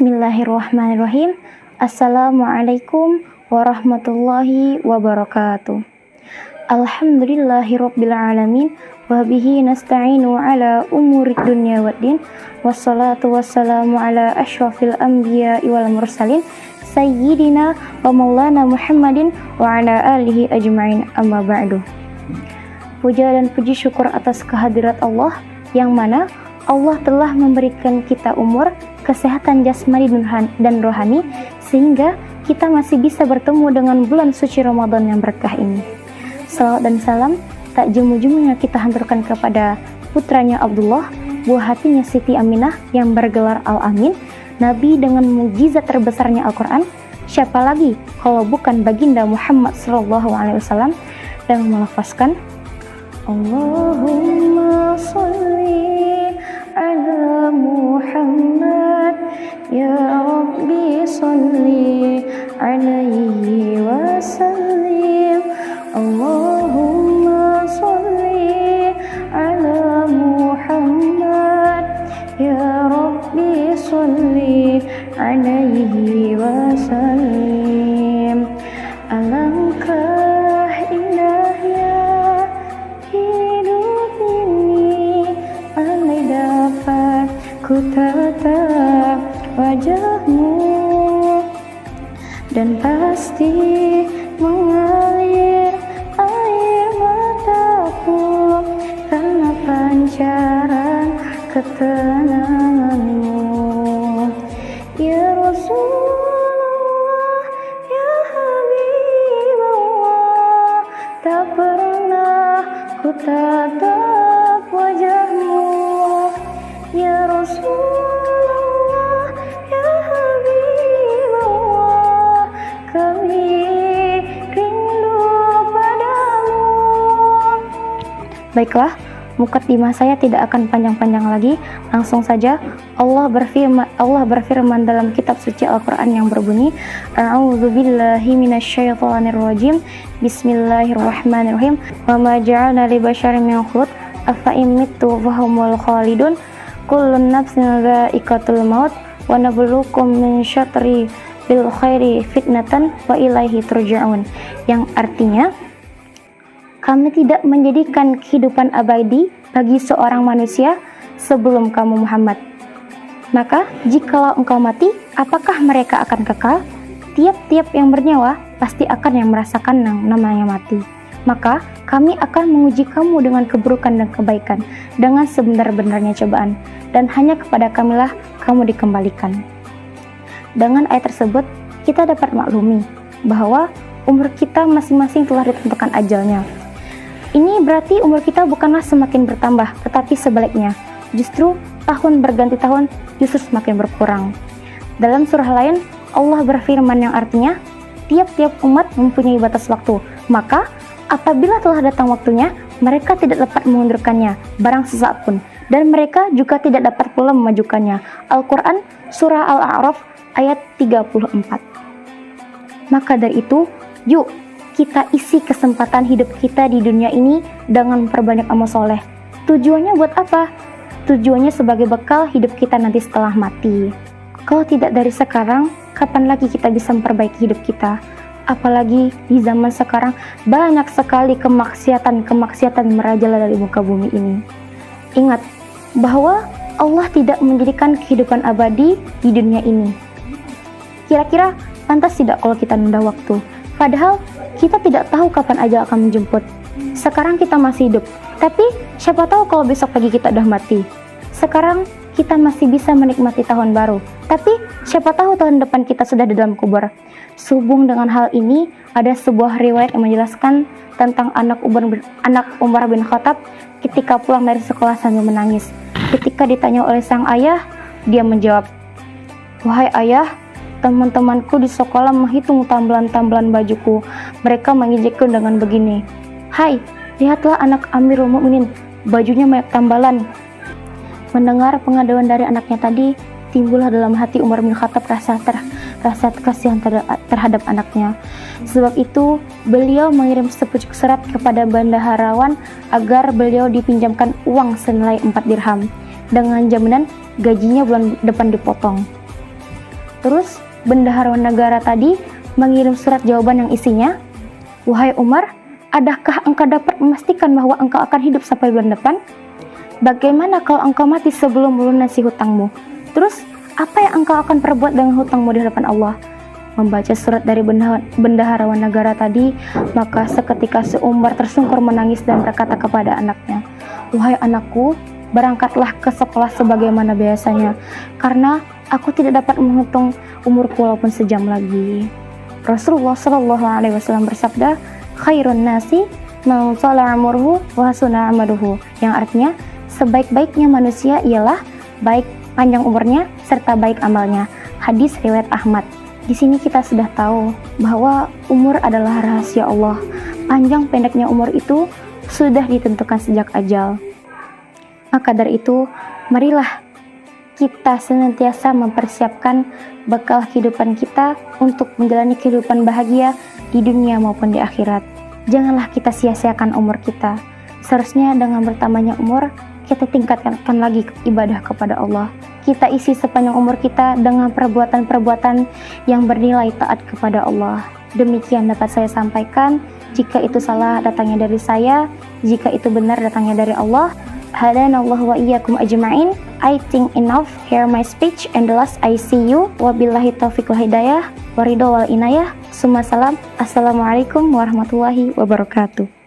Bismillahirrahmanirrahim. Assalamualaikum warahmatullahi wabarakatuh. Alhamdulillahirabbil alamin wa bihi nasta'inu ala umurid dunya waddin. Wassalatu wassalamu ala asyrafil anbiya'i wal mursalin sayyidina wa maulana Muhammadin wa ala alihi ajma'in, amma ba'du. Puja dan puji syukur atas kehadirat Allah yang mana Allah telah memberikan kita umur, kesehatan jasmani dan rohani, sehingga kita masih bisa bertemu dengan bulan suci Ramadan yang berkah ini. Salawat dan salam tak jemu-jemunya kita haturkan kepada putranya Abdullah, buah hatinya Siti Aminah yang bergelar Al-Amin, Nabi dengan mukjizat terbesarnya Al-Quran. Siapa lagi kalau bukan baginda Muhammad SAW, dan melafazkan Allahumma sholli ala Muhammad, ya Rabbi sholli alaihi wa sallim. Allahumma sholli ala Muhammad, ya Rabbi sholli alaihi wa sallim. Alangkah indahnya hidup ini, andai dapat ku tatap wajahmu, dan pasti mengalir air mataku karena pancaran ketenanganmu. Ya Rasulullah, ya Habibullah, tak pernah ku tatap wajahmu. Ya Rasulullah, ya Habibullah, kami rindu padamu. Baiklah, mukaddimah saya tidak akan panjang-panjang lagi. Langsung saja, Allah berfirman dalam kitab suci Al-Quran yang berbunyi, A'udzubillahi minasyaitonirrajim, Bismillahirrahmanirrahim. Wa ma ja'alna li basyarin min khulud afa in mittu fahumul khalidun kullun nafsin dha'iqatul maut wa nabluukum min syarri bil khairi fitnatan wa ilaihi turja'un. Yang artinya, kami tidak menjadikan kehidupan abadi bagi seorang manusia sebelum kamu Muhammad. Maka jikalau engkau mati, apakah mereka akan kekal? Tiap-tiap yang bernyawa pasti akan yang merasakan yang namanya mati. Maka kami akan menguji kamu dengan keburukan dan kebaikan, dengan sebenar-benarnya cobaan, dan hanya kepada kamilah kamu dikembalikan. Dengan ayat tersebut, kita dapat maklumi bahwa umur kita masing-masing telah ditentukan ajalnya. Ini berarti umur kita bukanlah semakin bertambah, tetapi sebaliknya. Justru tahun berganti tahun justru semakin berkurang. Dalam surah lain, Allah berfirman yang artinya, tiap-tiap umat mempunyai batas waktu. Maka, apabila telah datang waktunya, mereka tidak dapat mengundurkannya, barang sesaat pun. Dan mereka juga tidak dapat pula memajukannya. Al-Quran, surah Al-A'raf, ayat 34. Maka dari itu, yuk kita isi kesempatan hidup kita di dunia ini dengan memperbanyak amal soleh. Tujuannya buat apa? Tujuannya sebagai bekal hidup kita nanti setelah mati. Kalau tidak dari sekarang, kapan lagi kita bisa memperbaiki hidup kita? Apalagi di zaman sekarang banyak sekali kemaksiatan merajalela dari muka bumi ini. Ingat bahwa Allah tidak menjadikan kehidupan abadi di dunia ini. Kira-kira pantas tidak kalau kita nunda waktu? Padahal kita tidak tahu kapan ajal akan menjemput. Sekarang kita masih hidup, tapi siapa tahu kalau besok pagi kita udah mati. Sekarang kita masih bisa menikmati tahun baru, tapi siapa tahu tahun depan kita sudah di dalam kubur. Sehubung dengan hal ini, ada sebuah riwayat yang menjelaskan tentang anak Umar bin Khattab ketika pulang dari sekolah sambil menangis. Ketika ditanya oleh sang ayah, dia menjawab, "Wahai ayah, teman-temanku di sekolah menghitung tambelan-tambelan bajuku. Mereka mengejekku dengan begini, 'Hai, lihatlah anak Amirul Mukminin, bajunya banyak tambalan.'" Mendengar pengaduan dari anaknya tadi, timbullah dalam hati Umar bin Khattab rasa kasihan terhadap anaknya. Sebab itu, beliau mengirim sepucuk surat kepada bendaharawan agar beliau dipinjamkan uang senilai 4 dirham dengan jaminan gajinya bulan depan dipotong. Terus bendahara negara tadi mengirim surat jawaban yang isinya, "Wahai Umar, adakah engkau dapat memastikan bahwa engkau akan hidup sampai bulan depan? Bagaimana kalau engkau mati sebelum melunasi hutangmu? Terus apa yang engkau akan perbuat dengan hutangmu di hadapan Allah?" Membaca surat dari bendaharawan negara tadi, maka seketika si Umar tersungkur menangis dan berkata kepada anaknya, "Wahai anakku, berangkatlah ke sekolah sebagaimana biasanya, karena aku tidak dapat menghitung umurku walaupun sejam lagi." Rasulullah Shallallahu Alaihi Wasallam bersabda, "Khairun nasi man thala umruhu wa hasuna amaluhu," yang artinya sebaik-baiknya manusia ialah baik panjang umurnya serta baik amalnya. Hadis riwayat Ahmad. Di sini kita sudah tahu bahwa umur adalah rahasia Allah. Panjang pendeknya umur itu sudah ditentukan sejak ajal. Maka dari itu, marilah kita senantiasa mempersiapkan bekal kehidupan kita untuk menjalani kehidupan bahagia di dunia maupun di akhirat. Janganlah kita sia-siakan umur kita. Seharusnya dengan bertambahnya umur, kita tingkatkan lagi ibadah kepada Allah. Kita isi sepanjang umur kita dengan perbuatan-perbuatan yang bernilai taat kepada Allah. Demikian dapat saya sampaikan. Jika itu salah, datangnya dari saya. Jika itu benar, datangnya dari Allah. Hadanallahu wa iyyakum ajma'in. I think enough. Hear my speech and the last I see you. Wabillahi taufiq wal hidayah. Waridho wal inayah. Summa salam. Assalamualaikum warahmatullahi wabarakatuh.